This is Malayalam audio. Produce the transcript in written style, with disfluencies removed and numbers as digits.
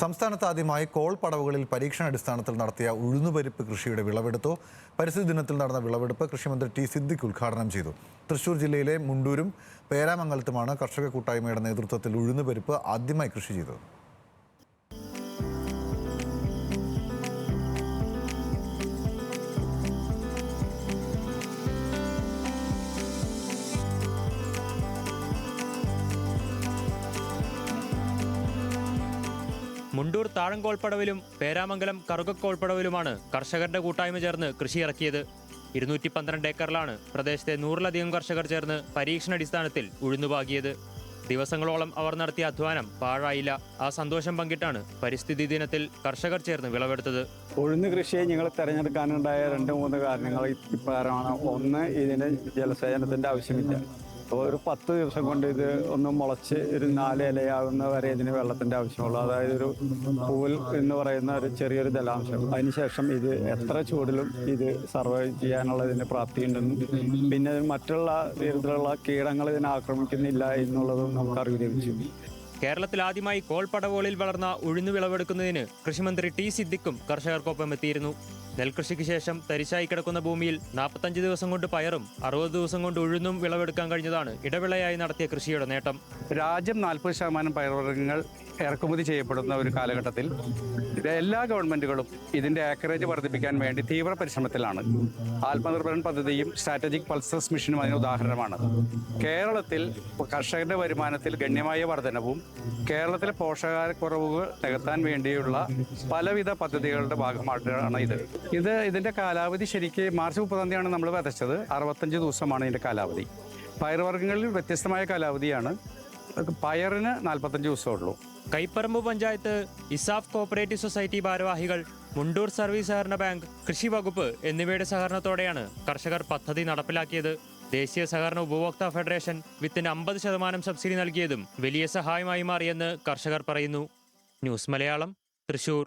സംസ്ഥാനത്ത് ആദ്യമായി കോൾ പടവുകളിൽ പരീക്ഷണാടിസ്ഥാനത്തിൽ നടത്തിയ ഉഴുന്നുപരിപ്പ് കൃഷിയുടെ വിളവെടുത്തു. പരിസ്ഥിതി ദിനത്തിൽ നടന്ന വിളവെടുപ്പ് കൃഷിമന്ത്രി ടി സിദ്ദിഖ് ഉദ്ഘാടനം ചെയ്തു. തൃശൂർ ജില്ലയിലെ മുണ്ടൂരും പേരാമംഗലത്തുമാണ് കർഷക കൂട്ടായ്മയുടെ നേതൃത്വത്തിൽ ഉഴുന്നുപരിപ്പ് ആദ്യമായി കൃഷി ചെയ്തത്. മുണ്ടൂർ താഴങ്കോൾപ്പടവിലും പേരാമംഗലം കറുകക്കോൾപ്പടവിലുമാണ് കർഷകരുടെ കൂട്ടായ്മ ചേർന്ന് കൃഷി ഇറക്കിയത്. 212 ഏക്കറിലാണ് പ്രദേശത്തെ 100-ലധികം കർഷകർ ചേർന്ന് പരീക്ഷണാടിസ്ഥാനത്തിൽ ഉഴുന്നുപാകിയത്. ദിവസങ്ങളോളം അവർ നടത്തിയ അധ്വാനം പാഴായില്ല. ആ സന്തോഷം പങ്കിട്ടാണ് പരിസ്ഥിതി ദിനത്തിൽ കർഷകർ ചേർന്ന് വിളവെടുത്തത്. ഉഴുന്ന് കൃഷിയെ ഞങ്ങൾ തിരഞ്ഞെടുക്കാനുണ്ടായ 2-3 കാരണങ്ങൾ ഇപ്രകാരമാണ്. ഒന്ന്, ഇതിന് ജലസേചനത്തിൻ്റെ ആവശ്യമില്ല. അപ്പോൾ ഒരു 10 ദിവസം കൊണ്ട് ഇത് ഒന്ന് മുളച്ച് ഒരു 4 ഇലയാകുന്ന വരെ ഇതിന് വെള്ളത്തിൻ്റെ ആവശ്യമുള്ളൂ. അതായത് ഒരു പൂവൽ എന്ന് പറയുന്ന ഒരു ചെറിയൊരു ജലാംശം. അതിനുശേഷം ഇത് എത്ര ചൂടിലും ഇത് സർവൈവ് ചെയ്യാനുള്ള ഇതിന് പ്രാപ്തിയുണ്ടെന്നും പിന്നെ മറ്റുള്ള തരത്തിലുള്ള കീടങ്ങൾ ഇതിനെ ആക്രമിക്കുന്നില്ല എന്നുള്ളതും നമുക്ക് അറിവ് ലഭിച്ചു. കേരളത്തിൽ ആദ്യമായി കോൾ പടവുകളിൽ വളർന്ന ഉഴുന്നു വിളവെടുക്കുന്നതിന് കൃഷിമന്ത്രി ടി സിദ്ദിഖും കർഷകർക്കൊപ്പം എത്തിയിരുന്നു. നെൽകൃഷിക്ക് ശേഷം തരിശായി കിടക്കുന്ന ഭൂമിയിൽ 45 ദിവസം കൊണ്ട് പയറും 60 ദിവസം കൊണ്ട് ഉഴുന്നും വിളവെടുക്കാൻ കഴിഞ്ഞതാണ് ഇടവിളയായി നടത്തിയ കൃഷിയുടെ നേട്ടം. രാജ്യം 40% പയർവർഗ്ഗങ്ങൾ ഇറക്കുമതി ചെയ്യപ്പെടുന്ന ഒരു കാലഘട്ടത്തിൽ എല്ലാ ഗവൺമെൻറ്റുകളും ഇതിൻ്റെ ആക്കറേജ് വർദ്ധിപ്പിക്കാൻ വേണ്ടി തീവ്ര പരിശ്രമത്തിലാണ്. ആത്മനിർഭരൻ പദ്ധതിയും സ്ട്രാറ്റജിക് പൾസസ് മിഷനും അതിന് ഉദാഹരണമാണ്. കേരളത്തിൽ കർഷകരുടെ വരുമാനത്തിൽ ഗണ്യമായ വർധനവും കേരളത്തിലെ പോഷകാഹാരക്കുറവുകൾ നികത്താൻ വേണ്ടിയുള്ള പലവിധ പദ്ധതികളുടെ ഭാഗമായിട്ടാണ് ഇതിൻ്റെ കാലാവധി ശരിക്ക് മാർച്ച് 30 നമ്മൾ വിതച്ചത്. 65 ദിവസമാണ് ഇതിൻ്റെ കാലാവധി. പയർവർഗ്ഗങ്ങളിൽ വ്യത്യസ്തമായ കാലാവധിയാണ്. പയറിന് 45 ദിവസമുള്ളൂ. കൈപ്പറമ്പ് പഞ്ചായത്ത്, ഇസാഫ് കോഓപ്പറേറ്റീവ് സൊസൈറ്റി ഭാരവാഹികൾ, മുണ്ടൂർ സർവീസ് സഹകരണ ബാങ്ക്, കൃഷി വകുപ്പ് എന്നിവയുടെ സഹകരണത്തോടെയാണ് കർഷകർ പദ്ധതി നടപ്പിലാക്കിയത്. ദേശീയ സഹകരണ ഉപഭോക്താ ഫെഡറേഷൻ വിത്തിന് 50% സബ്സിഡി നൽകിയതും വലിയ സഹായമായി മാറിയെന്ന് കർഷകർ പറയുന്നു. ന്യൂസ് മലയാളം, തൃശൂർ.